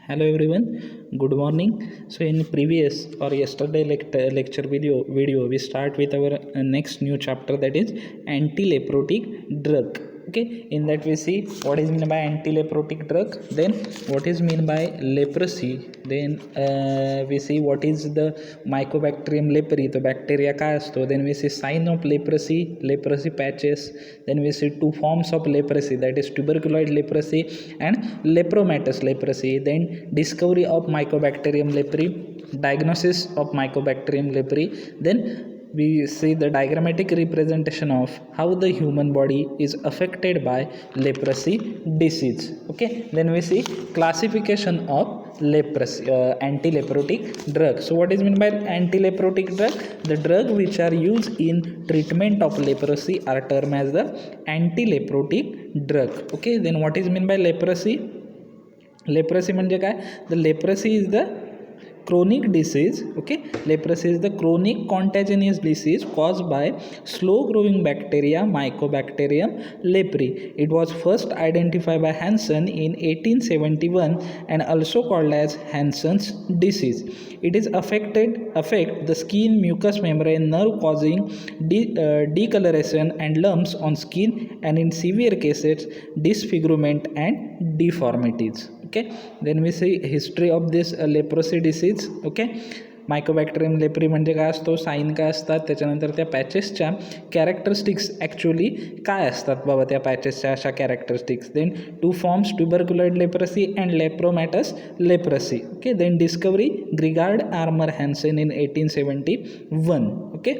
Hello everyone, good morning. So in previous or yesterday lecture video we start with our next new chapter, that is anti-leprotic drug. Okay, in that we see what is meant by anti-leprotic drug, then what is meant by leprosy, then we see what is the mycobacterium leprae, तो bacteria काय असतो, then we see sign of leprosy patches, then we see two forms of leprosy, that is tuberculoid leprosy and lepromatous leprosy, then discovery of mycobacterium leprae, diagnosis of mycobacterium leprae, then we see the diagrammatic representation of how the human body is affected by leprosy disease. Okay, then we see classification of leprosy anti-leprotic drug. So what is meant by anti-leprotic drug? The drug which are used in treatment of leprosy are termed as the anti-leprotic drug. Okay, then what is meant by leprosy? Leprosy म्हणजे काय? The leprosy is the chronic disease. Okay, leprosy is the chronic contagious disease caused by slow growing bacteria mycobacterium leprae. It was first identified by Hansen in 1871 and also called as Hansen's disease. It is affect the skin mucous membrane nerve, causing decoloration and lumps on skin, and in severe cases disfigurement and deformities. Okay, then we see history of this leprosy disease. Okay, Mycobacterium leprae म्हणजे काय असतो, sine काय असतात, त्याच्यानंतर त्या पॅचेसच्या characteristics actually काय असतात बाबा त्या पॅचेसच्या अशा characteristics. Then two forms, tuberculoid leprosy and lepromatous leprosy. Okay, then discovery ग्रिगार्ड Armauer Hansen in 1871. Okay,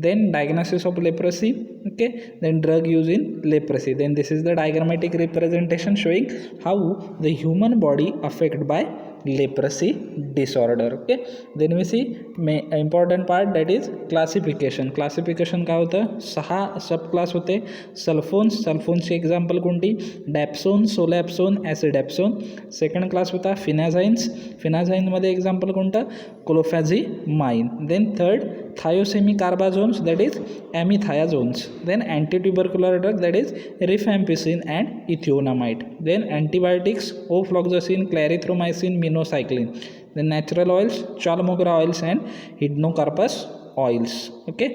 then diagnosis of leprosy. Okay, then drug used in leprosy. Then this is the diagrammatic representation showing how the human body affected by leprosy disorder. Okay, then we see important part, that is classification. Classification काय होतं, 6 सब class होते. सल्फोन्सची example कोणती, dapsone, सोलॅप्सोन, ॲसिडॅप्सोन. Second class होता फिनाझाईनमध्ये example कोणतं, clofazimine. Then third thiosemicarbazones, that is amithiozones. then anti-tubercular drug, that is rifampicin and ethionamide. then antibiotics, ofloxacin, clarithromycin, minocycline. then natural oils, chalmogra oils and hydrocarpus oils. Okay,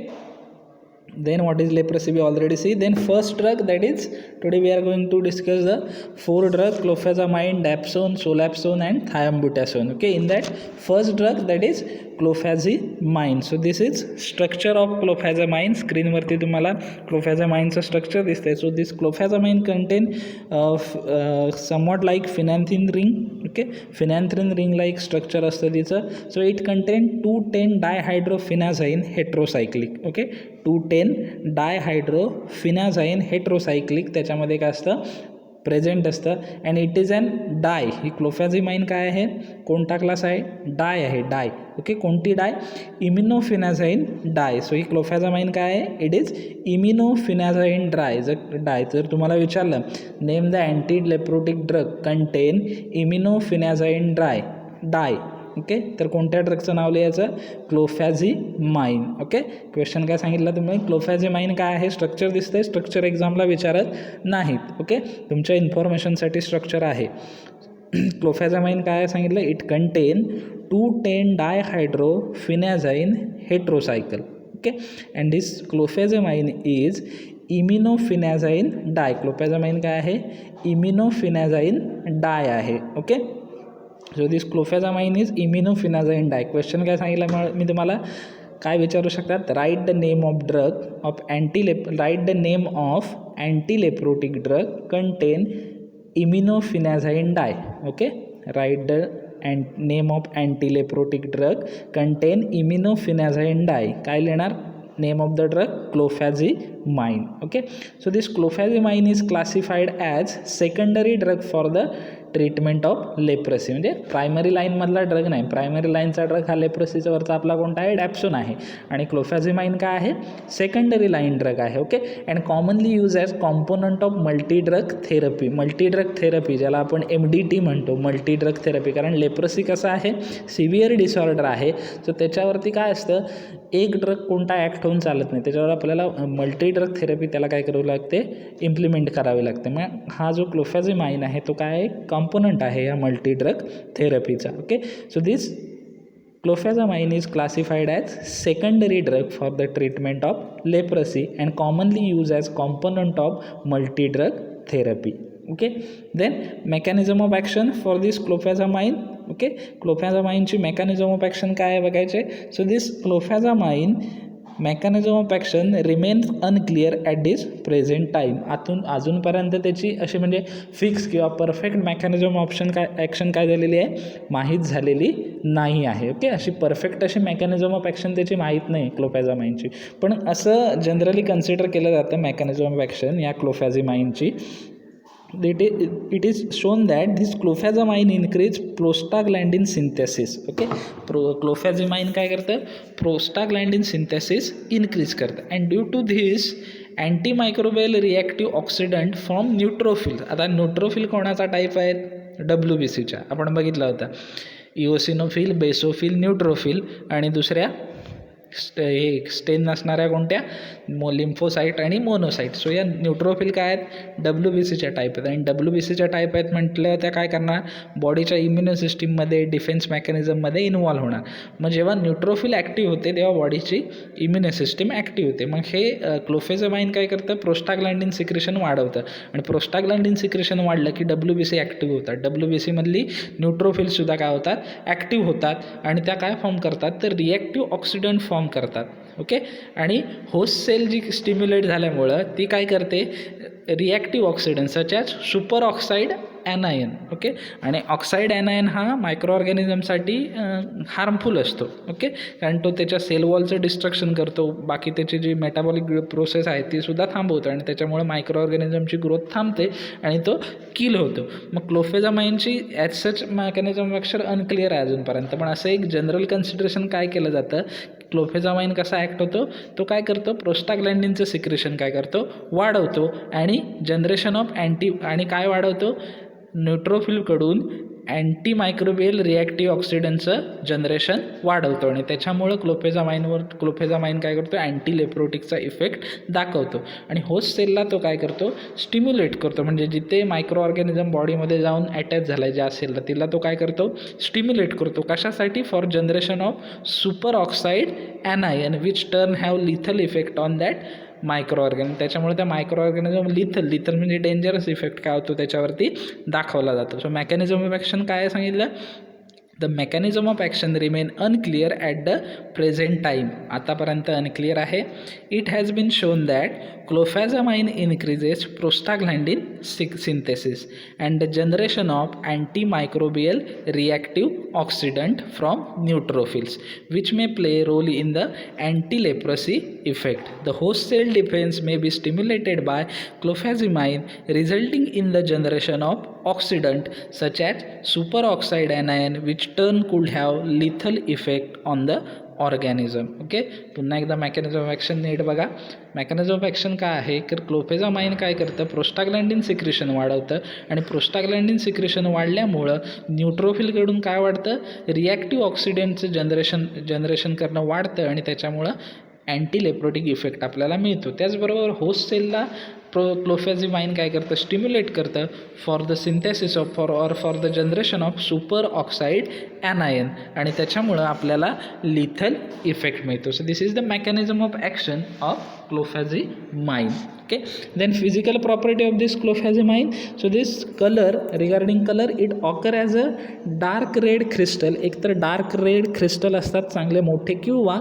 then what is leprosy we already see. Then first drug, that is today we are going to discuss the 4 drugs, clofazimine, dapsone, solapsone and thiambutazone. Okay, in that first drug, that is clofazimine. So this is structure of clofazimine. Screen वरती तुम्हाला clofazimineचं structure दिसतंय. So this clofazimine contain somewhat like phenanthrene ring. Okay, phenanthrene ring like structure असतं तिचं. So it contain 2,10 dihydrophenazine heterocyclic. Okay, 2,10 dihydrophenazine heterocyclic त्याच्यामध्ये काय असतं, present असतं. And it is an dye. He clofazimine काय आहे, कोणता क्लास आहे, डाय आहे, डाय. ओके, कोणती डाय, इम्युनोफिनाझाईन डाय. सो ही क्लोफॅझिमाइन काय आहे, इट इज इम्युनोफिनाझाईन डाय. जर तुम्हाला विचारलं name the antileprotic drug contain iminophenazine dye. Okay, तर कोणत्या ड्रगचं नाव लिहायचं, क्लोफॅझिमाइन. ओके, क्वेश्चन काय सांगितलं तुम्ही, क्लोफॅझिमाइन काय आहे, स्ट्रक्चर दिसतंय, स्ट्रक्चर एक्झामला विचारत नाहीत. ओके, तुमच्या इन्फॉर्मेशनसाठी स्ट्रक्चर आहे. क्लोफॅझिमाइन काय सांगितलं, it contain 2,10 dihydrophenazine heterocycle. Okay, and this clofazimine is iminophenazine dye. Clofazimine काय आहे, इम्युनोफिनाझाईन डाय आहे. Okay, so this clofazimine is iminophenazine dye. Question काय सांगितलं मी तुम्हाला, काय विचारू शकतात, write the name of antileprotic drug contain iminophenazine dye. Okay, write the name of antileprotic drug contain iminophenazine dye. काय लिहिणार, name of the drug clofazimine. Okay, so this clofazimine is classified as secondary drug for the treatment of leprosy. म्हणजे primary लाईनमधला drug नाही, primary लाईनचा drug हा लेप्रसीचा वरचा आपला कोणता आहे, डॅप्सोन आहे. आणि क्लोफॅझिमाइन काय आहे, सेकंडरी लाईन ड्रग आहे. Okay, and commonly use as component of multi drug therapy, ज्याला आपण MDT म्हणतो, मल्टी ड्रग थेरपी. कारण लेप्रसी कसं आहे, सिव्हिअर डिसऑर्डर आहे. सो त्याच्यावरती काय असतं, एक ड्रग कोणता ॲक्ट होऊन चालत नाही, त्याच्यावर आपल्याला मल्टी ड्रग थेरपी त्याला काय करावं लागते, इम्प्लिमेंट करावी लागते. मग हा जो क्लोफॅझिमाइन आहे तो काय कंपोनंट आहे या मल्टी ड्रग थेरपीचा. Okay, so this clofazimine is classified as secondary drug for the treatment of leprosy and commonly used as component of multi-drug therapy. Okay, then mechanism of action for this clofazimine. Okay, क्लोफॅझामाइनची mechanism of action काय आहे बघायचे. So this clofazimine mechanism of action remains unclear at this present time. अजूनपर्यंत त्याची अशी म्हणजे fix किंवा perfect mechanism option काय ॲक्शन काय झालेली आहे, माहीत झालेली नाही आहे. ओके, अशी परफेक्ट अशी मेकॅनिझम ऑफ ॲक्शन त्याची माहीत नाही क्लोफॅझामाइनची, पण असं जनरली कन्सिडर केलं जातं मेकॅनिझम ऑफ ॲक्शन या क्लोफॅझिमाइनची. It is shown that this clofazimine increase prostaglandin synthesis. Okay, clofazimine काय करतं, प्रोस्टाग्लँडिन सिंथेसिस इन्क्रीज करतं. And due to this antimicrobial reactive oxidant from neutrophil. आता न्यूट्रोफिल कोणाचा टाईप आहे, WBCच्या आपण बघितला होता, इओसिनोफिल, बेसोफिल, न्यूट्रोफिल आणि दुसऱ्या हे स्टेन नसणाऱ्या कोणत्या, लिम्फोसाईट आणि मोनोसाईट. सो या न्यूट्रोफिल काय आहेत, WBCच्या टाईप आहेत. आणि WBCच्या टाईप आहेत म्हटलं त्या काय करणार, बॉडीच्या इम्युन सिस्टीममध्ये, डिफेन्स मेकॅनिझममध्ये इन्व्हॉल्व होणार. मग जेव्हा न्यूट्रोफिल ॲक्टिव्ह होते तेव्हा बॉडीची इम्युन सिस्टीम ॲक्टिव्ह होते. मग हे क्लोफॅझिमाइन काय करतं, प्रोस्टाग्लँडिन सिक्रेशन वाढवतं. आणि प्रोस्टाग्लँडिन सिक्रेशन वाढलं की WBC ॲक्टिव्ह होतात. WBCमधली न्यूट्रोफिलसुद्धा काय होतात, ॲक्टिव्ह होतात आणि त्या काय फॉर्म करतात, तर रिॲक्टिव्ह ऑक्सिडंट फॉर्म करतात. ओके, आणि होस्ट सेल जी स्टिम्युलेट झाल्यामुळं ती काय करते, reactive oxidant such as superoxide anion. Okay, आणि ऑक्साईड ॲनायन हा मायक्रो ऑर्गॅनिझमसाठी हार्मफुल असतो. ओके, कारण तो त्याच्या सेल वॉलचं डिस्ट्रक्शन करतो, बाकी त्याची जी मेटाबॉलिक प्रोसेस आहे ती सुद्धा थांबवतो आणि त्याच्यामुळे मायक्रो ऑर्गॅनिझमची ग्रोथ थांबते आणि तो किल होतो. मग क्लोफॅझामाइनची ॲज सच मेकॅनिझम अक्षर अनक्लिअर आहे अजूनपर्यंत, पण असं एक जनरल कन्सिडरेशन काय केलं जातं, क्लोफॅझामाइन कसा ॲक्ट होतो, तो काय करतो, प्रोस्टाग्लँडिनचं सिक्रेशन काय करतो, वाढवतो आणि जनरेशन ऑफ आणि काय वाढवतो, न्यूट्रोफिलकडून अँटीमायक्रोबियल रिॲक्टिव्ह ऑक्सिडंटचं जनरेशन वाढवतो आणि त्याच्यामुळं क्लोफॅझामाइन काय करतो, अँटीलेप्रोटिकचा इफेक्ट दाखवतो आणि होस्ट सेलला तो काय करतो, स्टिम्युलेट करतो. म्हणजे जिथे मायक्रो ऑर्गॅनिझम बॉडीमध्ये जाऊन अटॅच झाला आहे ज्या सेलला, तिला तो काय करतो, स्टिम्युलेट करतो. कशासाठी, for generation of superoxide anion which turn have lethal effect on that micro organism. त्याच्यामुळे त्या मायक्रो ऑर्गॅनिझम लिथल म्हणजे डेंजरस इफेक्ट काय होतो त्याच्यावरती दाखवला जातो. सो मेकॅनिझम ऑफ ॲक्शन काय सांगितलं, the mechanism of action remain unclear at the present time. आतापर्यंत अनक्लिअर आहे. It has been shown that clofazimine increases prostaglandin synthesis and the generation of antimicrobial reactive oxidant from neutrophils which may play role in the antileprosy effect. The host cell defence may be stimulated by clofazimine resulting in the generation of oxidant such as superoxide anion which turn could have lethal effect on the organism. Okay, पुन्हा एकदा mechanism of action नीट बघा. Mechanism of action काय आहे, तर क्लोफॅझामाइन काय करतं, प्रोस्टाग्लँडिन secretion वाढवतं आणि प्रोस्टाग्लँडिन सिक्रेशन वाढल्यामुळं न्यूट्रोफिलकडून काय वाढतं, रिॲक्टिव्ह ऑक्सिडंटचं जनरेशन करणं वाढतं आणि त्याच्यामुळं अँटीलेप्रोटिक इफेक्ट आपल्याला मिळतो. त्याचबरोबर होस्ट सेलला क्लोफॅझिमाइन काय करतं, स्टिम्युलेट करतं for the synthesis of for the generation of superoxide anion आणि त्याच्यामुळं आपल्याला लिथल इफेक्ट मिळतो. So this is the mechanism of action of clofazimine. Okay, then physical property of this clofazimine. So this color, regarding color, it occur as a dark red crystal. एक तर dark red crystal असतात चांगले मोठे किंवा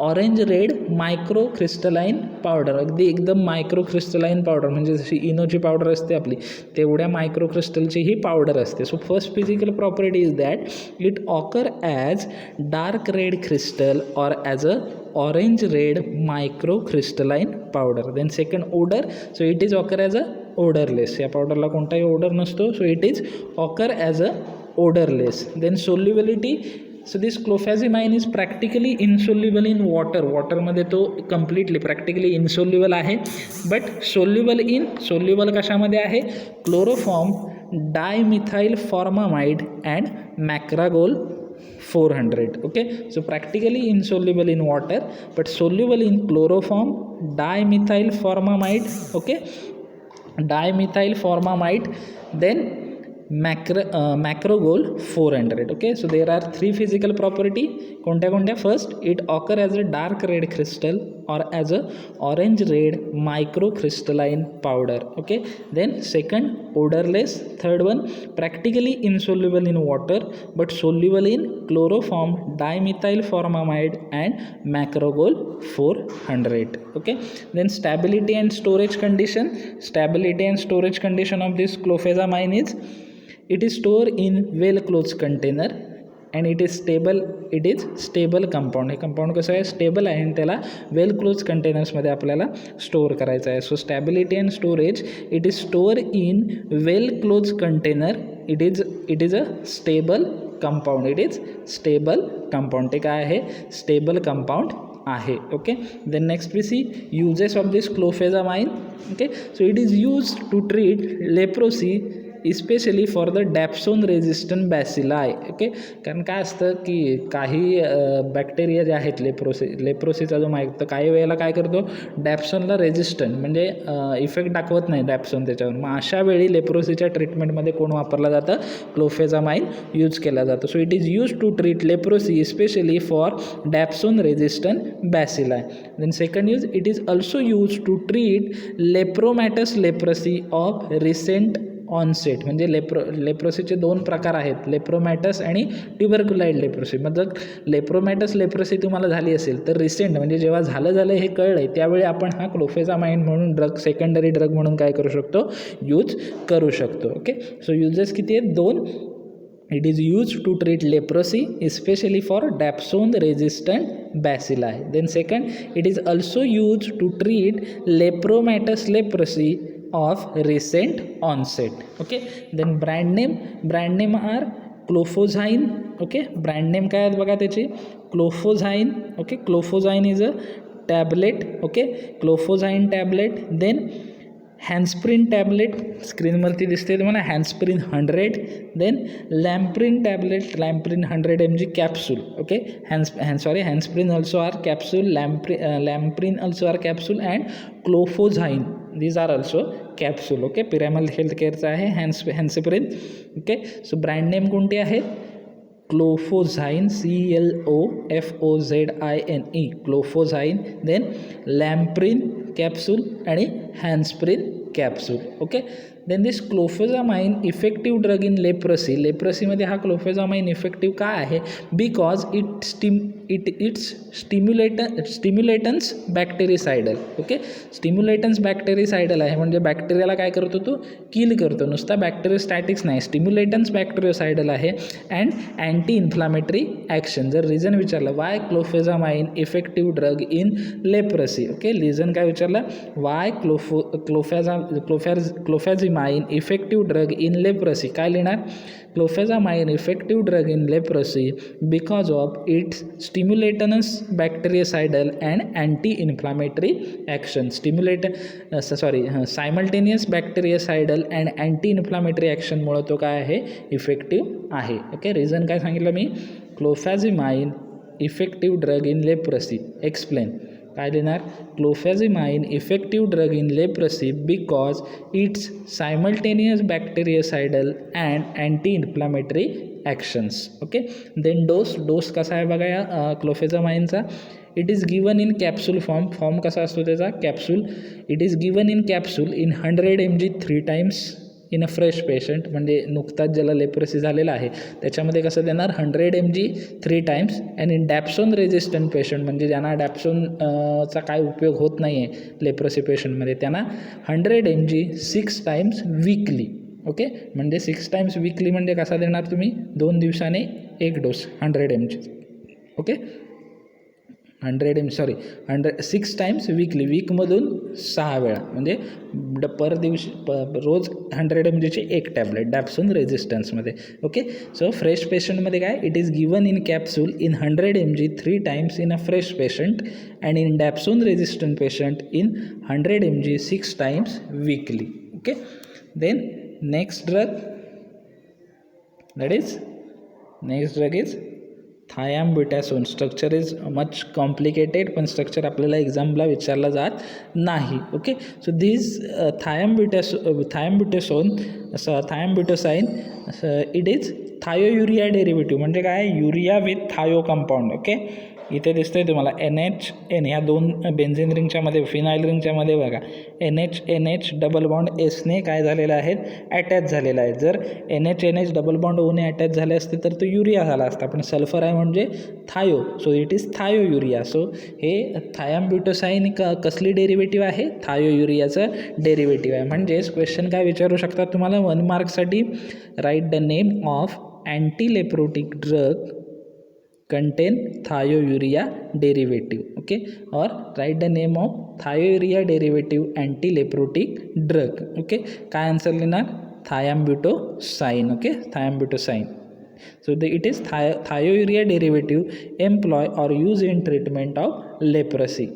orange red microcrystalline powder. अगदी एकदम micro crystalline powder म्हणजे जशी इनोची पावडर असते आपली तेवढ्या मायक्रो क्रिस्टलची ही पावडर असते. So first physical property is that it occur as dark red crystal or as a orange red micro crystalline powder. Then second, odor. So it is occur as a odorless. या पावडरला कोणताही odor नसतो. So it is occur as a odorless. Then solubility. So this clofazimine is practically insoluble in water. वॉटरमध्ये तो completely practically insoluble आहे. But soluble कशामध्ये आहे, chloroform, dimethyl formamide and macrogol 400. Okay, so practically insoluble in water but soluble in chloroform, dimethyl formamide, okay, dimethyl formamide, then macrogol 400. Okay, so there are three physical property. कोणत्या कोणत्या? First, it occur as a dark red crystal or as a orange red microcrystalline powder. Okay, then second, odorless. Third one, practically insoluble in water but soluble in chloroform, dimethyl formamide and macrogol 400. Okay, then stability and storage condition. Stability and storage condition of this clofazamine is, it is stored in well closed container and it is stable compound. हे compound कसं आहे? Stable आहे आणि त्याला वेल close कंटेनर्समध्ये आपल्याला store करायचं आहे. So stability and storage, it is store in well close container, it is a stable compound. It is stable compound. ते काय आहे? स्टेबल कंपाऊंड आहे. Okay, then next we see uses of this clofazimine. Okay, so it is use to treat leprosy especially for the dapsone resistant bacilli. Okay, कारण काय असतं की काही bacteria जे आहेत लेप्रोसीचा जो माहीत, तर काही वेळेला काय करतो, डॅप्सोनला रेझिस्टंट म्हणजे इफेक्ट दाखवत नाही डॅप्सोन त्याच्यावर. मग अशा वेळी लेप्रोसीच्या ट्रीटमेंटमध्ये कोण वापरला जातं? क्लोफेझामाइन यूज केला जातो. So it is use to treat leprosy especially for dapsone resistant bacilli. Then second use, it is also use to treat lepromatous leprosy of recent onset. म्हणजे लेप्रोसीचे दोन प्रकार आहेत, लेप्रोमॅटस आणि ट्युबरक्युलाइड लेप्रोसी. मतलब लेप्रोमॅटस लेप्रोसी तुम्हाला झाली असेल तर रिसेंट म्हणजे जेव्हा झालं हे कळलं आहे त्यावेळी आपण हा क्लोफेझामाइन म्हणून ड्रग, सेकंडरी ड्रग म्हणून काय करू शकतो? यूज करू शकतो. ओके, सो युजेस किती आहेत? दोन. It is used to treat leprosy especially for dapsone resistant bacilli. Then second, it is also used to treat lepromatous leprosy of recent onset. Okay, then brand name are clofazimine. Okay, brand name काय आहेत बघा त्याची? clofazimine. Okay, clofazimine is a tablet. Okay, clofazimine tablet. Then Hansprin tablet स्क्रीनवरती दिसते तुम्हाला, Hansprin 100. Then Lamprine tablet, Lamprine 100 mg capsule. Okay, Hansprin also are capsule, Lamprine also are capsule and clofozine these are also capsule. Okay, Piramal health केअरचा आहे हॅन्स्प्रिन. Okay, so brand name कोणते आहेत? Clofozine, CLOFOZINE, clofozine. Then Lamprine capsule आणि Hansprin capsule. Okay, then this clofazimine effective drug in लेप्रोसीमध्ये हा clofazimine effective का आहे? Because it's स्टिम्युलेटन्स बॅक्टेरिसायडल. ओके, स्टिम्युलेटन्स बॅक्टेरिसायडल आहे म्हणजे बॅक्टेरियाला काय करतो? तो किल करतो. नुसता बॅक्टेरियोस्टॅटिक्स नाही, स्टिम्युलेटन्स बॅक्टेरियोसायडल आहे. And anti inflammatory action. जर रिझन विचारलं why clofazimine effective drug in leprosy, okay, reason काय विचारलं? Why clofazimine effective drug in leprosy, काय लिहिणार? Clofazimine effective drug in leprosy because of its stimulants bactericidal and anti inflammatory action. Simultaneous bactericidal and anti inflammatory ॲक्शनमुळं तो काय आहे? Effective आहे. Okay, reason काय सांगितलं मी? Clofazimine effective drug in leprosy. Explain. काय लिहिणार? Clofazimine effective drug in leprosy because it's simultaneous bactericidal and anti inflammatory actions. Okay, then dose कसा आहे बघा या क्लोफेझामाइनचा? It is given in capsule form कसा असतो त्याचा? Capsule. It is given in capsule in 100 mg 3 times in a fresh patient. म्हणजे नुकताच ज्याला लेप्रोसी झालेला आहे त्याच्यामध्ये कसं देणार? 100 mg 3 times. And in dapsone resistant patient म्हणजे ज्यांना डॅप्सोनचा काय उपयोग होत नाही आहे लेप्रोसी पेशंटमध्ये, त्यांना 100 mg 6 times वीकली. ओके, म्हणजे 6 times वीकली म्हणजे कसा देणार तुम्ही? 2 दिवसाने 1 dose 100 mg. Okay, 6 times weekly, वीकमधून 6 वेळा म्हणजे पर दिवशी रोज 100 mgची 1 टॅबलेट डॅप्सोन रेझिस्टन्समध्ये. ओके, सो फ्रेश पेशंटमध्ये काय? It is given in capsule in 100 mg 3 times in a fresh patient and in dapsone resistant patient in 100 mg 6 times weekly. Okay, then next drug is thiambutosine. Structure is much complicated, पण structure आपल्याला एक्झामला विचारला जात नाही. Okay, so this thiambutosine thiambutosine it is thiourea derivative. म्हणजे काय, urea with thio compound. Okay, इथे दिसतंय तुम्हाला NHN ह्या दोन बेन्झिन रिंगच्या मध्ये, फिनाईल रिंगच्या मध्ये बघा NH डबल बॉन्ड एसने काय झालेलं आहे, अटॅच झालेला आहे. जर NH double bond one attach झाले असते तर तो युरिया झाला असता, पण सल्फर आहे म्हणजे थायो, सो इट इज थायो युरिया. सो हे थायम्ब्युटोसाइन कसली डेरिव्हेटिव्ह आहे, थायो युरियाचं डेरिव्हेटिव्ह आहे. म्हणजेच क्वेश्चन काय विचारू शकतात तुम्हाला 1 मार्कसाठी, write the name of antileprotic drug contain thiourea derivative. Okay, or write the name of thiourea derivative antileprotic drug. Okay, काय आन्सर लिहिणार, थायम्ब्युटोसाइन. Okay, थायम्ब्युटोसाइन. So it is thiourea derivative employ or use in treatment of leprosy.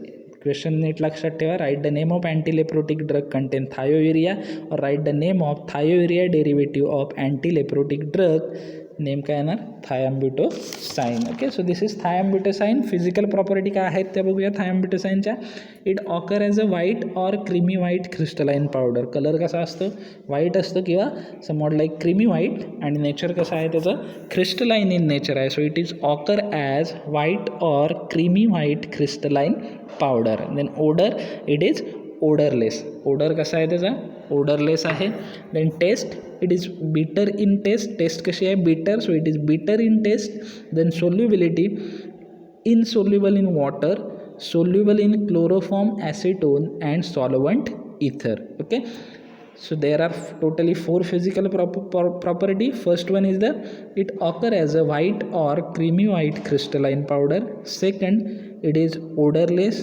Question नीट लक्षात ठेवा. Write the name of antileprotic drug contain thiourea, और write the name of thiourea derivative of antileprotic drug, name काय येणार, thiambutosine. Okay, so this is thiambutosine. Physical property काय आहेत त्या बघूया थायम्ब्युटोसाइनच्या. It occur as a white or creamy white crystalline powder. Colour कसा असतो, व्हाईट असतो किंवा समॉट लाईक क्रीमी व्हाईट, आणि नेचर कसं आहे त्याचं, क्रिस्टलाइन इन नेचर आहे. So it is occur as white or creamy white crystalline powder. Then odour, it is odourless. Odour कसा आहे त्याचा, ओडरलेस आहे. Then taste, it is bitter in taste. Taste कशी आहे, bitter, so it is bitter in taste. Then solubility, insoluble in water, soluble in chloroform, acetone and solvent ether. Okay, so there are totally 4 physical property. First one is the it occur as a white or creamy white crystalline powder. Second, it is odorless.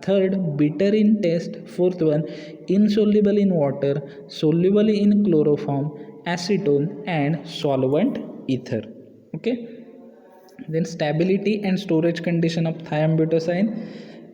Third, bitter in taste. Fourth one, insoluble in water, soluble in chloroform, acetone and solvent ether. Okay, then stability and storage condition of thiambutosaine.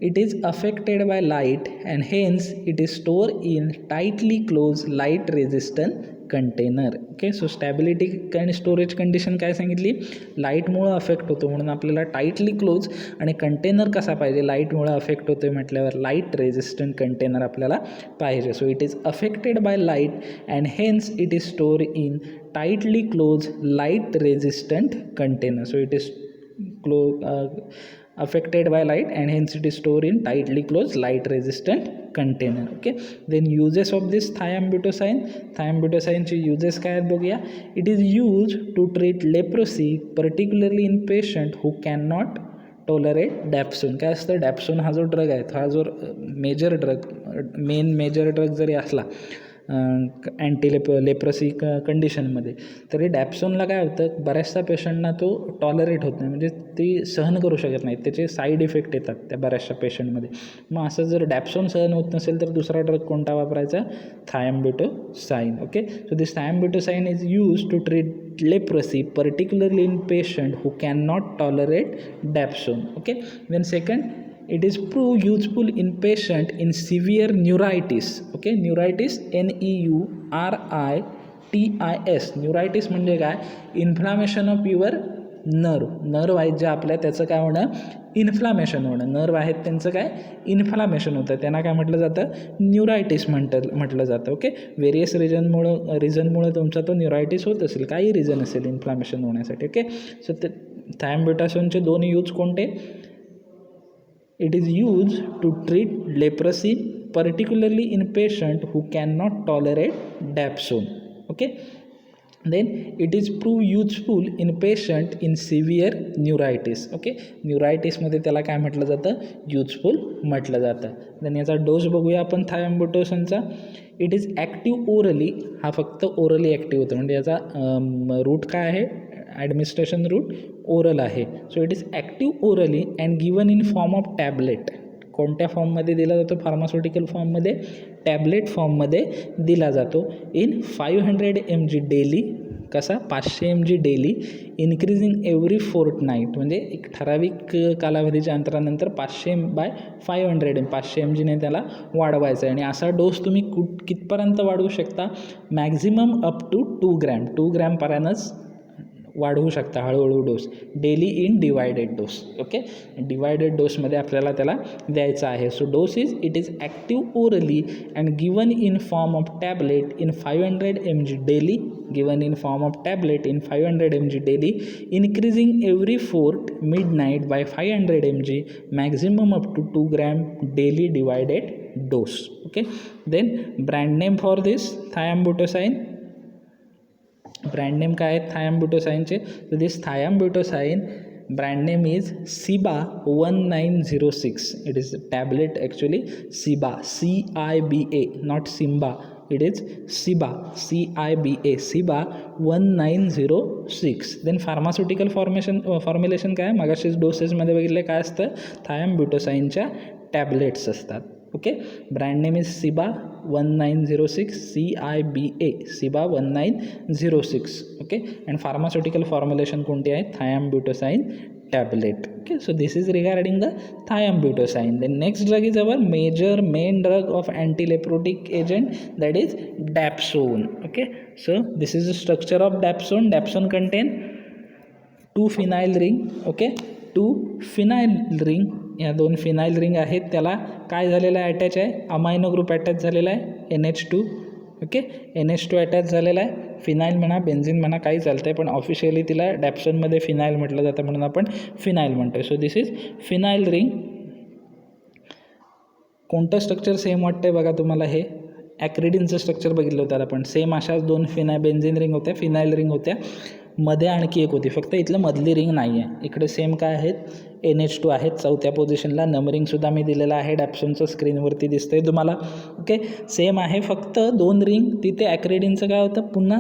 It is affected by light and hence it is stored in tightly closed light resistant container. Okay, so stability आणि storage condition काय सांगितली, लाईटमुळं affect होतो म्हणून आपल्याला tightly close, आणि container कसा पाहिजे, लाईटमुळं affect होतो आहे म्हटल्यावर लाईट रेझिस्टंट कंटेनर आपल्याला पाहिजे. So it is affected by light and hence it is store in tightly close light resistant container. सो इट इज affected by light and hence it is stored in tightly closed light resistant container. Okay, then uses of this thiambutosaine. Thiambutosaine चे uses काय आहेत बघूया. It is used to treat leprosy particularly in patient who cannot tolerate dapsone. काय असतं, dapsone हा जो drug आहे, हा जो मेजर ड्रग जरी असला लेप्रसी कंडिशनमध्ये, तरी डॅप्सोनला काय होतं, बऱ्याचशा पेशंटना तो टॉलरेट होत नाही, म्हणजे ती सहन करू शकत नाहीत, त्याचे साईड इफेक्ट येतात त्या बऱ्याचशा पेशंटमध्ये. मग असं जर डॅप्सोन सहन होत नसेल तर दुसरा ड्रग कोणता वापरायचा, thiambutosine. Okay, so this thiambutosine is use to treat leprosy particularly in patient who cannot tolerate dapsone. Okay, then second, it is prove useful in patient in severe neuritis. Okay, neuritis, NEURITIS. neuritis म्हणजे काय, inflammation of your nerve आहेत जे आपल्या, त्याचं काय होणं, inflammation होणं. Nerve आहेत त्यांचं काय, इन्फ्लामेशन होतं, त्यांना काय म्हटलं जातं, न्यूरायटिस म्हटलं जातं. ओके, व्हेरियस रिझनमुळं तुमचा तो न्यूरायटिस होत असेल, काही रिझन असेल इन्फ्लामेशन होण्यासाठी. ओके, सो ते थायम्ब्युटोसाइनचे दोन यूज कोणते, it is used to treat leprosy particularly in patient who cannot tolerate dapsone. Okay, then it is prove useful in patient in severe neuritis. Okay, neuritis मध्ये त्याला काय म्हटलं जातं, युजफुल म्हटलं जातं. then याचा डोस बघूया आपण थायम्ब्युटोसाइनचा. इट इज ॲक्टिव्ह ओरली, हा फक्त ओरली ॲक्टिव्ह होतो, म्हणजे याचा रूट काय आहे, ॲडमिनिस्ट्रेशन रूट ओरल आहे. So it is active orally and given in form of tablet. कोणत्या फॉर्ममध्ये दिला जातो, फार्मास्युटिकल फॉर्ममध्ये, टॅबलेट फॉर्ममध्ये दिला जातो. इन 500 mg डेली, कसा, 500 mg डेली, इन्क्रीजिंग एव्हरी फोर्टनाईट, म्हणजे एक ठराविक कालावधीच्या अंतरानंतर 500 mgने त्याला वाढवायचं आहे. आणि असा डोस तुम्ही कितपर्यंत वाढवू शकता, maximum up to 2 gram per annum वाढवू शकता हळूहळू dose daily in divided dose. Okay, divided डोसमध्ये आपल्याला त्याला द्यायचं आहे. So dose it is active orally and given in form of tablet in 500 mg daily, given in form of tablet in 500 mg daily, increasing every 4th midnight by 500 mg, maximum up to 2 gram daily divided dose. Okay, then brand name for this thiambutosine. Brand name काय आहेत थायम्बुटोसाइनचे? तर दिस थायम्बुटोसाइन brand name is Ciba 1906. It is a tablet actually. Ciba, CIBA, not Simba. It is Ciba, CIBA, Ciba 1906. Then pharmaceutical formulation काय? मगाशीच डोसेसमध्ये बघितले काय असतं? थायम्बुटोसाइनच्या tablets असतात. Okay, brand name is Ciba 1906, CIBA, Ciba 1906. Okay, and pharmaceutical formulation कोणती आहे? Thiambutosine tablet. Okay, so this is regarding the thiambutosine. Then next drug is our main drug of antileprotic agent, that is dapsone. Okay, so this is the structure of dapsone. Dapsone contain 2 phenyl ring. Okay, 2 phenyl ring, या 2 phenyl ring आहेत. त्याला काय झालेलं आहे? Attach आहे, amino group attach झालेला आहे, NH2. Okay, NH2 attach झालेला आहे. फिनाईल म्हणा, बेन्झिन म्हणा, काही चालतं आहे, पण ऑफिशियली तिला डॅप्सोनमध्ये फिनाईल म्हटलं जातं म्हणून आपण फिनाईल म्हणतो आहे. So this is phenyl ring. कोणतं स्ट्रक्चर सेम वाटतं आहे बघा तुम्हाला? हे ॲक्रिडिनचं स्ट्रक्चर बघितलं होतं आपण. सेम अशाच 2 बेन्झिन रिंग होत्या, फिनाईल रिंग होत्या, मध्ये आणखी एक होती, फक्त इथलं मधली रिंग नाही आहे. इकडे सेम काय आहेत? NH2 आहेत 4थ्या पोझिशनला. नंबरिंगसुद्धा मी दिलेलं आहे, डॅप्सोनचं स्क्रीनवरती दिसतं आहे तुम्हाला. ओके, सेम आहे, फक्त 2 रिंग. तिथे ॲक्रिडिनचं काय होतं? पुन्हा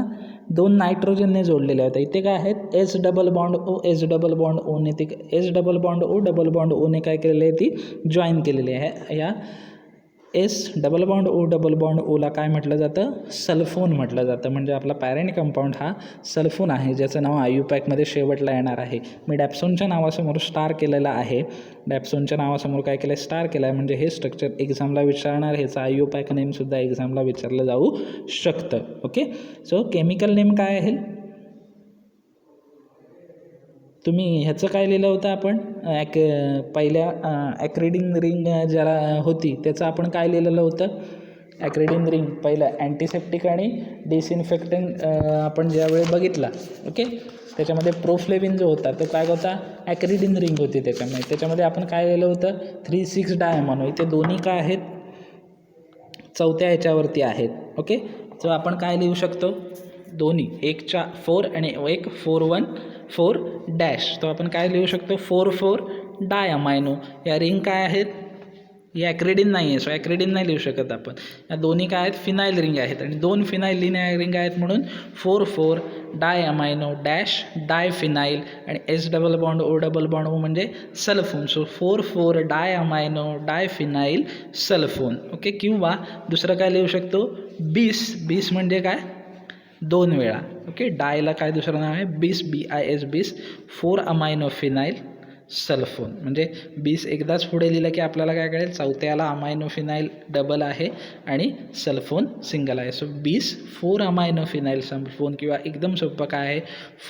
2 नायट्रोजनने जोडलेल्या होत्या. इथे काय आहेत? S double bond O, S double bond ओने, ती S double bond O double bond ओने काय केलेलं आहे? ती जॉईन केलेली आहे. या S double bond O double bond ओला काय म्हटलं जातं? सल्फोन म्हटलं जातं. म्हणजे आपला पॅरेंट कंपाऊंड हा सल्फोन आहे, ज्याचं नाव IUPAC शेवटला येणार आहे. मी डॅप्सोनच्या नावासमोर स्टार केलेला आहे. डॅप्सोनच्या नावासमोर काय केलं आहे? स्टार केलं आहे. म्हणजे हे स्ट्रक्चर एक्झामला विचारणार, ह्याचं IUPAC नेमसुद्धा एक्झामला विचारलं जाऊ शकतं. ओके, सो केमिकल नेम काय आहे? तुम्ही ह्याचं काय लिहिलं होतं आपण? पहिल्या ॲक्रिडिन रिंग ज्याला होती त्याचं आपण काय लिहिलेलं होतं? ॲक्रिडिन रिंग पहिलं अँटीसेप्टिक आणि डिसइन्फेक्टंट आपण ज्यावेळी बघितला. ओके, त्याच्यामध्ये प्रोफ्लेविन जो होता तो काय होता? ॲक्रिडिन रिंग होती. त्याच्यामध्ये आपण काय लिहिलं होतं? 3,6 डायमॉनो. इथे दोन्ही काय आहेत? 4थ्या ह्याच्यावरती आहेत. ओके, सो आपण काय लिहू शकतो? दोन्ही 1 4 आणि 1 4 डॅश. तो आपण काय लिहू शकतो? 4 डाय अमायनो. या रिंग काय आहेत? ही ॲक्रिडिन नाही आहे, सो ॲक्रिडिन नाही लिहू शकत आपण. या दोन्ही काय आहेत? फिनाईल रिंग आहेत, आणि 2 फिनाईल रिंग आहेत म्हणून 4 डाय अमायनो डॅश डाय फिनाईल, आणि S double bond O double bond O म्हणजे सल्फोन. सो 4 डाय amino di phenyl sulphone. Okay, किंवा दुसरं काय लिहू शकतो? बीस म्हणजे काय? 2 वेळा. ओके, डायला काय दुसरं नाव आहे? BIS, 4 amino phenyl sulphone. म्हणजे 20 एकदाच पुढे लिहिलं की आपल्याला काय कळेल? 4थ्याला अमायनो फिनाईल डबल आहे आणि सल्फोन सिंगल आहे. सो 4 अमायनो फिनाईल सल्फोन, किंवा एकदम सोपं काय आहे?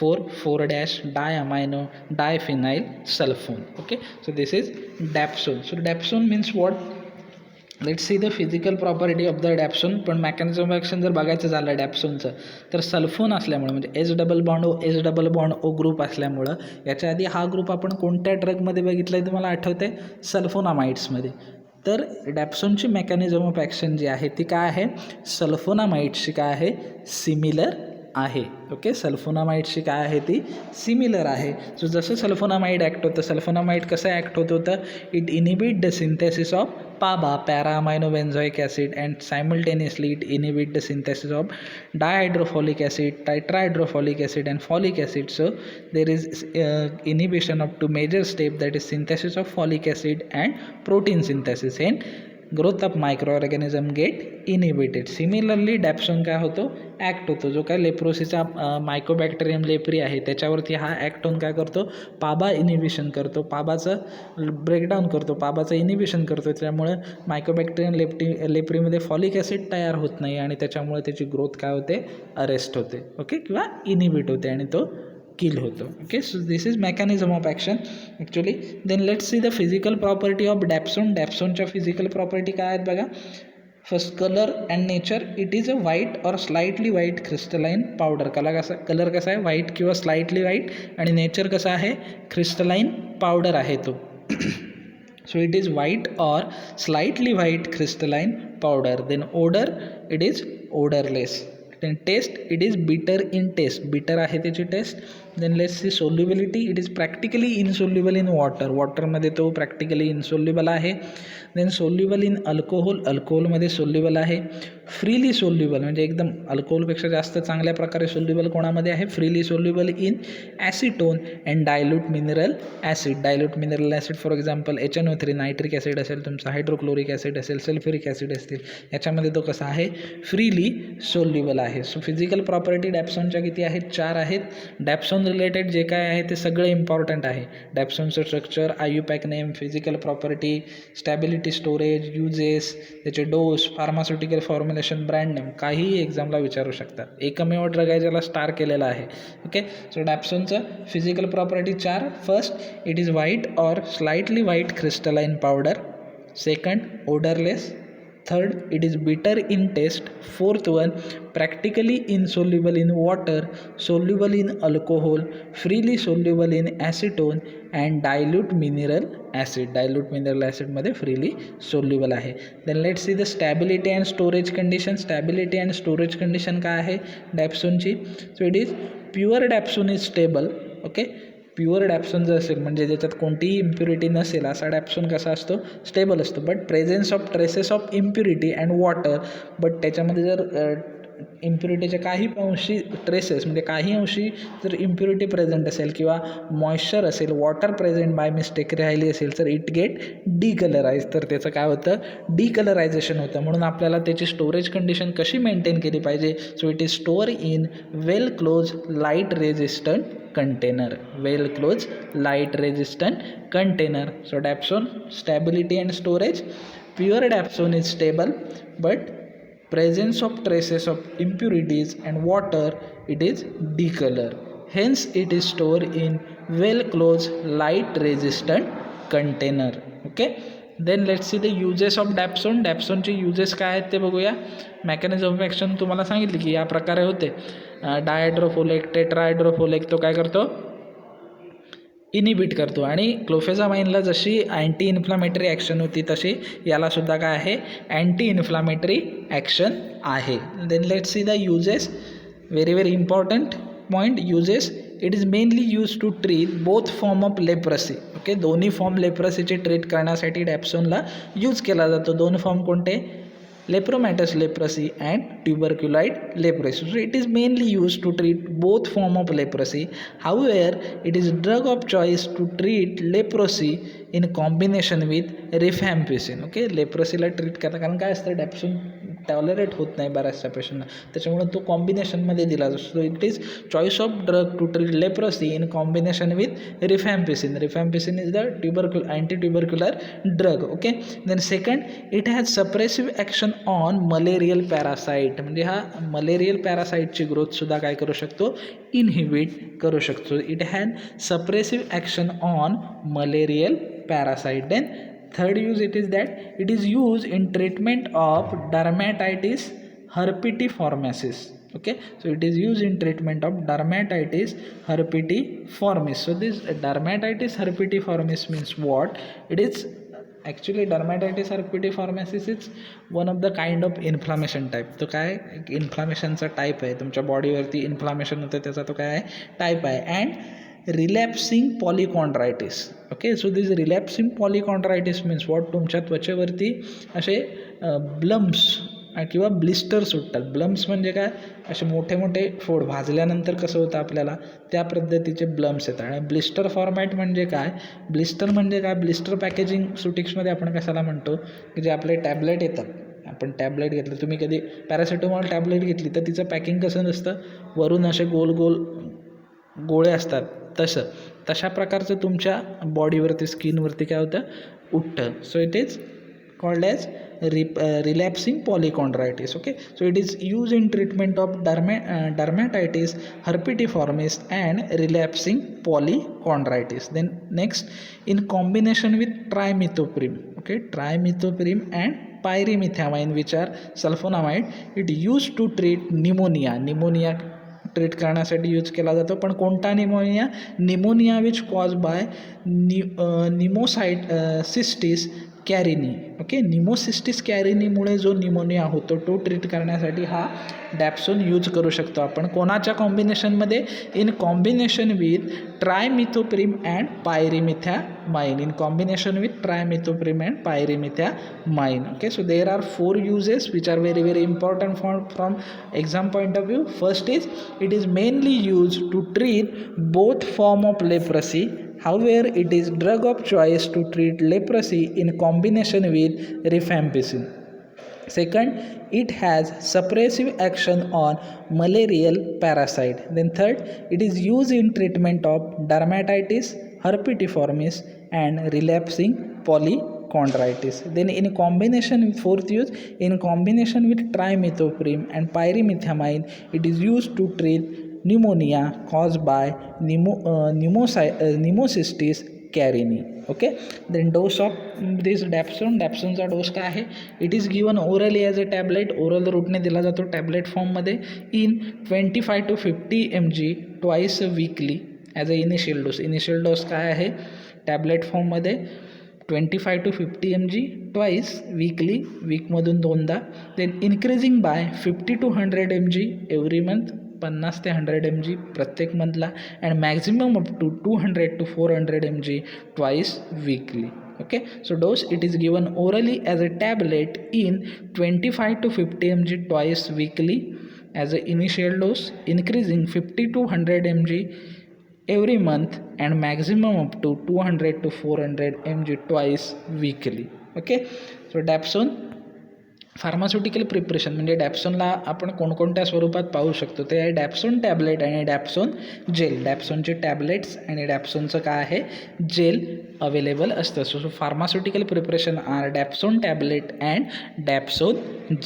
4 dash di amino di phenyl sulphone. Okay, so this is dapsone. So dapsone means what? Let's see the physical property of the dapsone. पण mechanism of action जर बघायचं झालं डॅप्सोनचं, तर सल्फोन असल्यामुळं म्हणजे S double bond O group असल्यामुळं, याच्या आधी हा ग्रुप आपण कोणत्या ड्रगमध्ये बघितला आहे तुम्हाला आठवतं आहे? सल्फोनामाइड्समध्ये. तर डॅप्सोनची मेकॅनिझम ऑफ ॲक्शन जी आहे ती काय आहे? सल्फोनामाइड्सची काय आहे? सिमिलर आहे. ओके, सल्फोनामाइडची काय आहे? ती सिमिलर आहे. सो जसं सल्फोनामाइड ॲक्ट होतं, सल्फोनामाइड कसं ॲक्ट होत होतं? It inhibit the synthesis of PABA, para amino benzoic acid, and simultaneously it inhibit the synthesis of dihydrofolic acid, tetrahydrofolic acid, and folic acid. So there is inhibition of 2 major steps, that is synthesis of folic acid and protein synthesis, and growth of micro organism get inhibited. Similarly dapsone काय होतो? Act होतो. जो काय लेप्रोसीचा Mycobacterium leprae आहे त्याच्यावरती हा act होऊन काय करतो? पाबा इनिबिशन करतो, पाबाचं ब्रेकडाऊन करतो, पाबाचं इनिबिशन करतो. त्यामुळे मायकोबॅक्टेरियम लेप्रीमध्ये फॉलिक ॲसिड तयार होत नाही, आणि त्याच्यामुळे त्याची ग्रोथ काय होते? अरेस्ट होते. ओके, किंवा इनिबिट होते, आणि तो किल होतं. Okay, so this is mechanism of action actually. Then let's see the physical property of dapsone. डॅप्सोनच्या फिजिकल प्रॉपर्टी काय आहेत बघा. First, colour and nature. It is a white or slightly white crystalline powder. Colour कसा आहे, white किंवा slightly white, आणि nature कसा आहे, क्रिस्टलाइन पावडर आहे तो. so it is white or slightly white crystalline powder. Then odor, it is odorless. Then taste, it is bitter in taste. Bitter आहे त्याची taste. Then let's see solubility. It is practically insoluble in water. वॉटरमध्ये तो practically insoluble आहे. Then soluble in alcohol. अल्कोहोलमध्ये soluble आहे. Freely soluble म्हणजे एकदम अल्कोहोलपेक्षा जास्त चांगल्या प्रकारे सोल्युबल कोणामध्ये आहे, freely soluble in acetone and dilute mineral acid. Dilute mineral acid for example HNO3, nitric acid असेल तुमचा, हायड्रोक्लोरिक ॲसिड असेल, सल्फ्युरिक ॲसिड असतील, याच्यामध्ये तो कसा आहे, फ्रीली सोल्युबल आहे. सो फिजिकल प्रॉपर्टी डॅप्सोनच्या किती आहेत, 4 आहेत. डॅप्सोन रिलेटेड जे काय आहे ते सगळं इम्पॉर्टंट आहे. डॅप्सोनचं structure, IUPAC name, physical property, stability, storage, uses, त्याचे dose, pharmaceutical formulation, brand name, काहीही एक्झामला विचारू शकतात. एकमेव ड्रग आहे ज्याला स्टार केलेला आहे. ओके, सो डॅप्सोनचं physical property 4. First, it is white or slightly white crystalline powder. Second, odourless. Third, it is bitter in taste. Fourth one, practically insoluble in water, soluble in alcohol, freely soluble in acetone and dilute mineral acid. Dilute mineral acid मध्ये freely soluble आहे. Then let's see the stability and storage condition. Stability and storage condition काय आहे डॅप्सोनची. So it is pure dapsone is stable. Okay, pure dapsone जर असेल म्हणजे ज्याच्यात कोणतीही इम्प्युरिटी नसेल असा डॅप्सोन कसा असतो, स्टेबल असतो. But presence of traces of impurity and water, but त्याच्यामध्ये जर इम्प्युरिटीच्या काही अंशी ट्रेसेस म्हणजे काही अंशी जर इम्प्युरिटी प्रेझेंट असेल किंवा मॉइश्चर असेल, वॉटर प्रेझेंट बाय मिस्टेक राहिली असेल तर इट गेट डिकलराईज, तर त्याचं काय होतं, डिकलरायझेशन होतं. म्हणून आपल्याला त्याची स्टोरेज कंडिशन कशी मेंटेन केली पाहिजे. So it is store in well close light resistant container. Well close light resistant container. So dapsone stability and storage. Pure dapsone is stable but presence of traces of impurities and water, it is decolor. Hence it is stored in well closed light resistant container. Okay, then let's see the uses of dapsone. Dapsone चे uses काय आहेत ते बघूया. Mechanism of action तुम्हाला सांगितले की या प्रकारे होते. डायहायड्रोफोलेक, टेट्राहायड्रोफोलेक तो काय करतो, इनिबिट करतो. आणि क्लोफेझामाइनला जशी अँटी इन्फ्लामेटरी ॲक्शन होती तशी यालासुद्धा काय आहे, अँटी इन्फ्लामेटरी ॲक्शन आहे. Then let's see the uses. Very very important point, uses. It is mainly use to treat both form of leprosy. Okay, दोन्ही फॉर्म लेप्रसीचे ट्रीट करण्यासाठी डॅप्सोनला यूज केला जातो. 2 फॉर्म कोणते, lepromatous leprosy and tuberculous leprosy. So it is mainly used to treat both form of leprosy. However, it is drug of choice to treat leprosy in combination with rifampicin. Okay, लेप्रोसीला treat करता, कारण काय असतं dapsone tolerate होत नाही बऱ्याचशा पेशंटना, त्याच्यामुळे तो कॉम्बिनेशनमध्ये दिला जातो. So it is choice of drug to treat leprosy in combination with rifampicin. Rifampicin is the anti tubercular drug. Okay, then second, it has suppressive action on malarial parasite. म्हणजे हा मलेरियल पॅरासाईटची ग्रोथसुद्धा काय करू शकतो, इनहिबिट करू शकतो. It has suppressive action on malarial parasite. Then third use, it is that it is used in treatment of dermatitis herpetiformis. Okay, so it is used in treatment of dermatitis herpetiformis. So this dermatitis herpetiformis means what? It is actually dermatitis herpetiformis is one of the kind of inflammation type. तो काय इन्फ्लामेशनचा type आहे, तुमच्या बॉडीवरती inflammation होतं त्याचा तो काय type आहे. And relapsing polychondritis. Okay, so this relapsing polychondritis means what, तुमच्या त्वचेवरती असे ब्लम्स किंवा ब्लिस्टर सुटतात. ब्लम्स म्हणजे काय, असे मोठे मोठे फोड भाजल्यानंतर कसं होतं आपल्याला त्या पद्धतीचे ब्लम्स येतात. आणि ब्लिस्टर फॉर्मॅट म्हणजे काय, ब्लिस्टर म्हणजे काय, ब्लिस्टर पॅकेजिंग सुटिक्समध्ये आपण कशाला म्हणतो की जे आपले टॅबलेट येतात, आपण टॅबलेट घेतलं, तुम्ही कधी पॅरासिटामॉल टॅबलेट घेतली तर तिचं पॅकिंग कसं नसतं, वरून असे गोल गोल गोळे असतात, तशा प्रकारचं तुमच्या बॉडीवरती स्किनवरती काय होतं, उठतं. So it is called as relapsing polychondritis. Okay, so it is used in treatment of dermatitis, herpetiformis and relapsing polychondritis. Then next, in combination with trimethoprim, okay, trimethoprim and pyrimethamine, which are sulfonamide, it used to treat pneumonia treat करण्यासाठी use केला जातो. पण कोणता pneumonia which cause by pneumocystis carinii. Okay, pneumocystis कॅरिनीमुळे जो pneumonia होतो तो treat करण्यासाठी हा डॅप्सोन यूज करू शकतो आपण. कोणाच्या कॉम्बिनेशनमध्ये? In combination with trimethoprim and pyrimethamine. In combination with trimethoprim and pyrimethamine. Okay, so there are 4 uses which are very very important from exam point of view. First is, it is mainly used to treat both form of leprosy. However, it is drug of choice to treat leprosy in combination with rifampicin. Second, it has suppressive action on malarial parasite. Then third, it is used in treatment of dermatitis, herpetiformis and relapsing polychondritis. Then in combination with fourth use, in combination with trimethoprim and pyrimethamine, it is used to treat pneumonia caused by pneumocystis carini. Okay, then dose of this dapsonचा dose काय आहे? It is given orally as a tablet. Oral रूटने दिला जातो tablet फॉर्ममध्ये in 25 to 50 mg twice weekly as a initial dose. Initial dose काय आहे tablet फॉर्ममध्ये? 25 to 50 mg ट्वाईस वीकली, वीकमधून 2दा. Then increasing by 50 to 100 mg every month, 50 ते 100 mg प्रत्येक मंथला. And maximum up to 200 to 400 mg twice weekly. Okay, so dose, it is given orally as a tablet in 25 to 50 mg twice weekly as an initial dose, increasing 50 to 100 mg every month and maximum up to 200 to 400 mg twice weekly. Okay, so dapsone pharmaceutical preparation म्हणजे डॅप्सोनला आपण कोणकोणत्या स्वरूपात पाहू शकतो ते आहे dapsone tablet आणि dapsone gel. डॅप्सोनचे tablets आणि डॅप्सोनचं काय आहे जेल अवेलेबल असतं. So pharmaceutical preparation are dapsone tablet and dapsone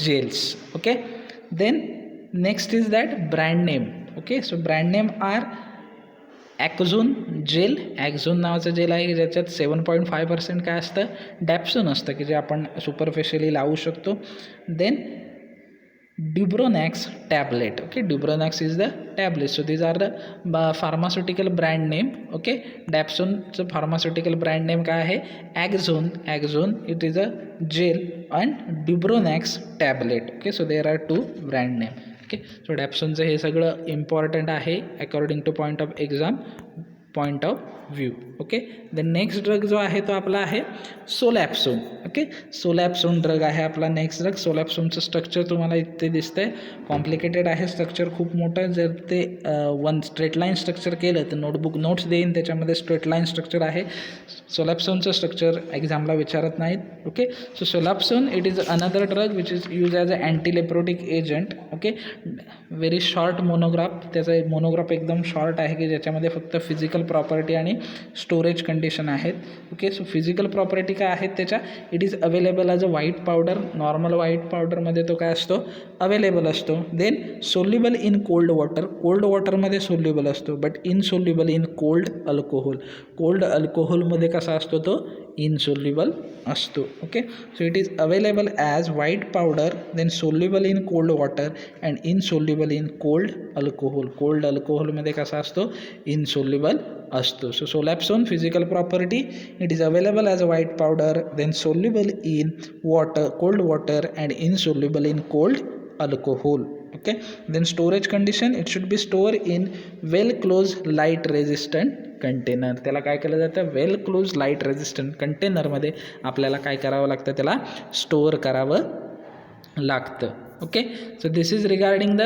gels. Okay, then next is that brand name. Okay, so brand name are Aczone gel. Aczone नावाचं gel आहे की ज्याच्यात 7.5% काय असतं डॅप्सोन असतं की जे आपण सुपरफिशियली लावू शकतो. Then Dubronax tablet. Okay, Dubronax is the tablet. So these are the pharmaceutical brand name. Okay, डॅप्सोनचं फार्मास्युटिकल ब्रँड नेम काय आहे Aczone it is a gel and Dubronax tablet. Okay, so there are 2 brand name. Okay, so डॅप्सोनचं हे सगळं important आहे according to point of exam point of view. Okay, then next drug जो आहे तो आपला आहे सोलॅप्सोन. ओके, सोलॅप्सोन ड्रग आहे आपला नेक्स्ट ड्रग. सोलॅप्सोनचं स्ट्रक्चर तुम्हाला इथे दिसतंय, कॉम्प्लिकेटेड आहे स्ट्रक्चर खूप मोठं. जर ते वन स्ट्रेट लाईन स्ट्रक्चर केलं तर नोट्स देईन त्याच्यामध्ये स्ट्रेट लाईन स्ट्रक्चर आहे. सोलॅप्सोनचं स्ट्रक्चर एक्झामला विचारत नाहीत. Okay, so solapsone it is another drug which is use as a antileprotic agent. Okay, very short monograph. त्याचं मोनोग्राफ एकदम शॉर्ट आहे की ज्याच्यामध्ये फक्त फिजिकल प्रॉपर्टी आणि स्टोरेज कंडिशन आहेत. ओके, सो फिजिकल प्रॉपर्टी काय आहेत त्याच्या? It is available as a white powder. Normal white पावडरमध्ये तो काय असतो अवेलेबल असतो. Then soluble in cold water. Cold वॉटरमध्ये सोल्युबल असतो but insoluble in cold alcohol. Cold अल्कोहोलमध्ये कसा असतो तो इनसोल्युबल असतो. Okay, so it is available as white powder, then soluble in cold water and insoluble in cold alcohol. Cold अल्कोहोलमध्ये कसा असतो इनसोल्युबल असतो. So solapsone physical property it is available as a white powder, then soluble in water cold water and insoluble in cold alcohol. Okay, then storage condition it should be store in well close light resistant container. त्याला काय केलं जातं वेल close light resistant कंटेनरमध्ये आपल्याला काय करावं लागतं त्याला स्टोअर करावं लागतं. Okay, so this is regarding the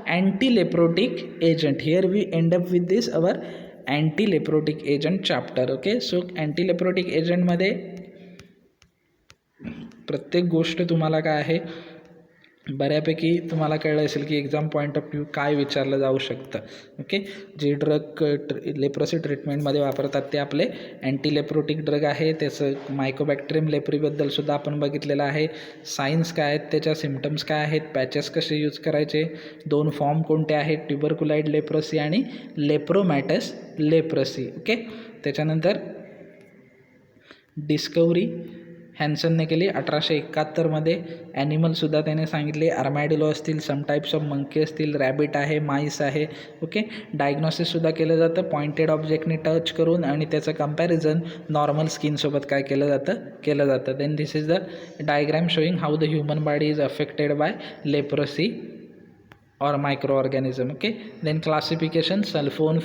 antileprotic agent. Here we end up with this our antileprotic agent chapter. Okay, so antileprotic एजंटमध्ये प्रत्येक गोष्ट तुम्हाला काय आहे बऱ्यापैकी तुम्हाला कळलं असेल की एक्झाम पॉईंट ऑफ व्ह्यू काय विचारलं जाऊ शकतं. ओके, जे ड्रग लेप्रोसी ट्रीटमेंटमध्ये वापरतात ते आपले अँटी लेप्रोटिक ड्रग आहे. त्याचं मायकोबॅक्टेरियम लेप्रीबद्दल सुद्धा आपण बघितलेलं आहे. सायन्स काय आहेत, त्याच्या सिम्पटम्स काय आहेत, पॅचेस कसे यूज करायचे, 2 फॉर्म कोणते आहेत, ट्युबरकुलाइड लेप्रोसी आणि लेप्रोमॅटस लेप्रोसी. ओके, त्याच्यानंतर डिस्कवरी हॅन्सनने केली 1871मध्ये. ॲनिमलसुद्धा त्याने सांगितले, आर्मॅडिलो असतील, सम टाईप्स ऑफ मंकी असतील, रॅबिट आहे, माईस आहे. ओके, डायग्नोसिससुद्धा केलं जातं पॉइंटेड ऑब्जेक्टनी टच करून आणि त्याचं कंपॅरिझन नॉर्मल स्किनसोबत काय केलं जातं. Then this is the diagram showing how the human body is affected by leprosy or microorganism. Okay, then classification: sulfone,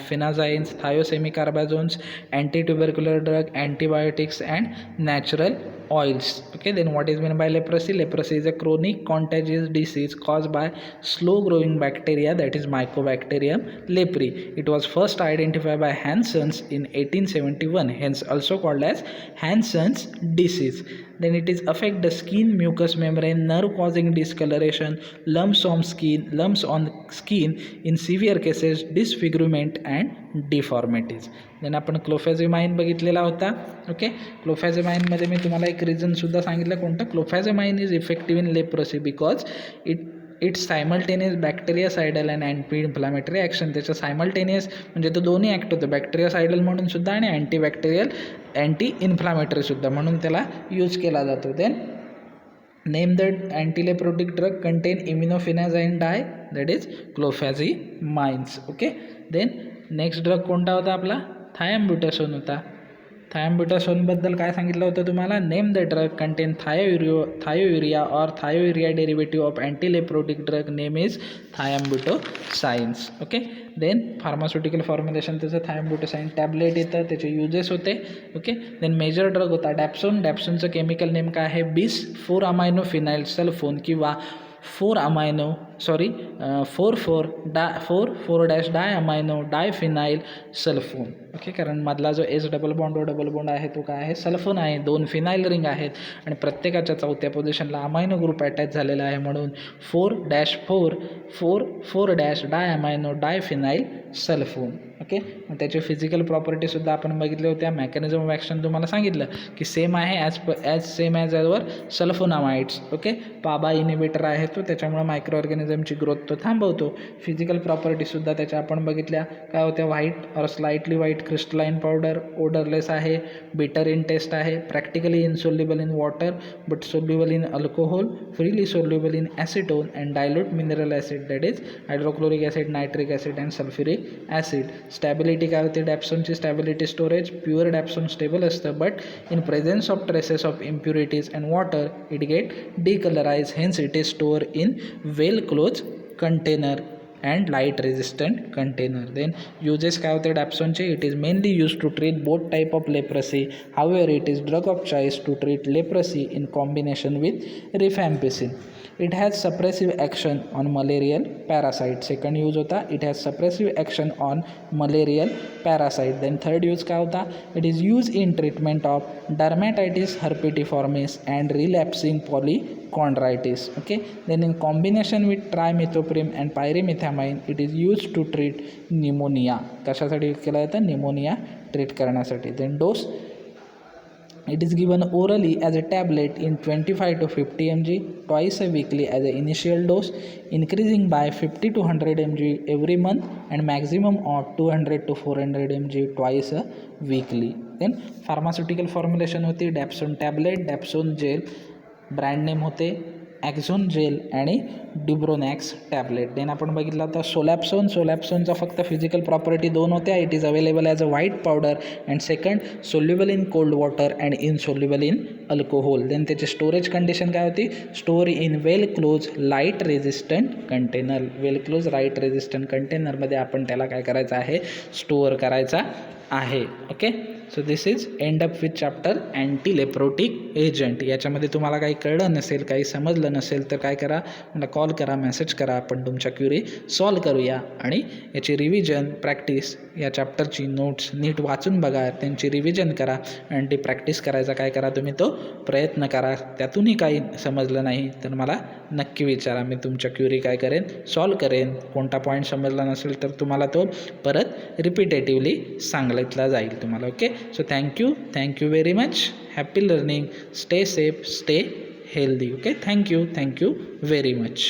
phenazines, thiosemicarbazons, anti-tubercular drug, antibiotics and natural oils. Okay, then what is meant by leprosy? Leprosy is a chronic contagious disease caused by slow growing bacteria, that is Mycobacterium leprae. It was first identified by Hansen's in 1871, hence also called as Hansen's disease. Then it is affect the skin mucous membrane, nerve causing discoloration, lumps on skin, in severe cases disfigurement and deformities. then आपण क्लोफॅझेमाइन बघितलेला होता. Okay, क्लोफॅझेमाइनमध्ये मी तुम्हाला एक रिझनसुद्धा सांगितलं कोणतं. Clofazimine is effective in leprosy because it's simultaneous bactericidal and anti inflammatory action. त्याचं simultaneous म्हणजे तो दोन्ही ॲक्ट होतं, बॅक्टेरियासायडल म्हणून सुद्धा आणि अँटीबॅक्टेरियल अँटी इन्फ्लामेटरीसुद्धा म्हणून त्याला यूज केला जातो. Then name the antileprotic drug contain iminophenazine dye, that is clofazimines. Okay, then next drug कोणता होता आपला, थायम्ब्युटासोन होता. थायम्ब्युटासोनबद्दल काय सांगितलं होतं तुम्हाला, name the drug contain thiourea or thiourea derivative of antileprotic drug name is thiambutosines. Okay, then pharmaceutical formulation त्याचं thiambutosine tablet येतं, त्याचे युजेस होते. ओके, देन मेजर ड्रग होता डॅप्सोन. डॅप्सोनचं केमिकल नेम काय आहे, बिस 4-अमायनो-फिनाइल सल्फोन किंवा 4,4-डायअमायनो डायफिनाइल सल्फोन. ओके, कारण मधला जो एस डबल बॉन्ड आहे तो काय आहे, सल्फोन आहे. 2 फिनाइल रिंग आहेत आणि प्रत्येकाच्या चौथ्या पोझिशनला अमायनो ग्रुप अटॅच झालेला आहे, म्हणून 4-4-4-डायअमायनो डायफिनाइल सल्फोन. ओके, मग त्याचे फिजिकल प्रॉपर्टीसुद्धा आपण बघितले होत्या. मेकॅनिझम ऑफ ॲक्शन तुम्हाला सांगितलं की सेम आहे as our sulphonamides. Okay, PABA inhibitor आहे तो, त्याच्यामुळे मायक्रो ऑर्गॅनिझमची ग्रोथ तो थांबवतो. फिजिकल प्रॉपर्टीसुद्धा त्याच्या आपण बघितल्या काय होत्या, white or slightly white crystalline powder, odourless आहे, बिटर इन टेस्ट आहे, practically insoluble in water but soluble in alcohol, freely soluble in acetone and dilute mineral acid, that is hydrochloric acid, nitric acid and sulphuric acid. Stability काय होते, डॅप्सोनची stability storage, pure dapsone stable असतं but in presence of traces of impurities and water it get decolourise, hence it is store in well close container and light resistant container. Then uses काय होते डॅप्सोनचे, it is mainly use to treat both type of leprosy, however it is drug of choice to treat leprosy in combination with rifampicin. It has suppressive action on malarial parasite. Second use होता, it has suppressive action on malarial parasite. Then third use काय होता, it is use in treatment of dermatitis herpetiformis and relapsing polychondritis. Okay, then in combination with trimethoprim and pyrimethamine it is use to treat pneumonia. कशासाठी use केला जातं, pneumonia treat करण्यासाठी. Then dose, it is given orally as a tablet in 25 to 50 mg twice a weekly as an initial dose, increasing by 50 to 100 mg every month and maximum of 200 to 400 mg twice a weekly. Then pharmaceutical formulation होती dapsone tablet, dapsone gel, brand name होते ॲक्झोन gel आणि ड्युब्रोनॅक्स tablet. Then आपण बघितलं होता सोलॅप्सोन. सोलॅप्सोनचा फक्त physical property 2 होत्या, it is available as a white powder and second soluble in cold water and insoluble in alcohol. Then त्याची storage condition काय होती, store in well close light resistant container. Well close light resistant कंटेनरमध्ये आपण त्याला काय करायचं आहे, store करायचा आहे. Okay, so this is end up with chapter antileprotic agent. याच्यामध्ये तुम्हाला काही कळलं नसेल, काही समजलं समजलं नसेल तर काय करा, मला कॉल करा, मेसेज करा, आपण तुमच्या क्युरी सॉल्व करूया आणि याची रिव्हिजन प्रॅक्टिस या चॅप्टरची नोट्स नीट वाचून बघा, त्यांची रिव्हिजन करा आणि ती प्रॅक्टिस करायचा काय करा तुम्ही तो प्रयत्न करा. त्यातूनही काही समजलं नाही तर मला नक्की विचारा, मी तुमच्या क्युरी काय करेन सॉल्व करेन. कोणता पॉईंट समजला नसेल तर तुम्हाला तो परत रिपिटेटिवली सांगितला जाईल तुम्हाला. Okay, so thank you very much. Happy learning. Stay safe, stay healthy. Okay, thank you very much.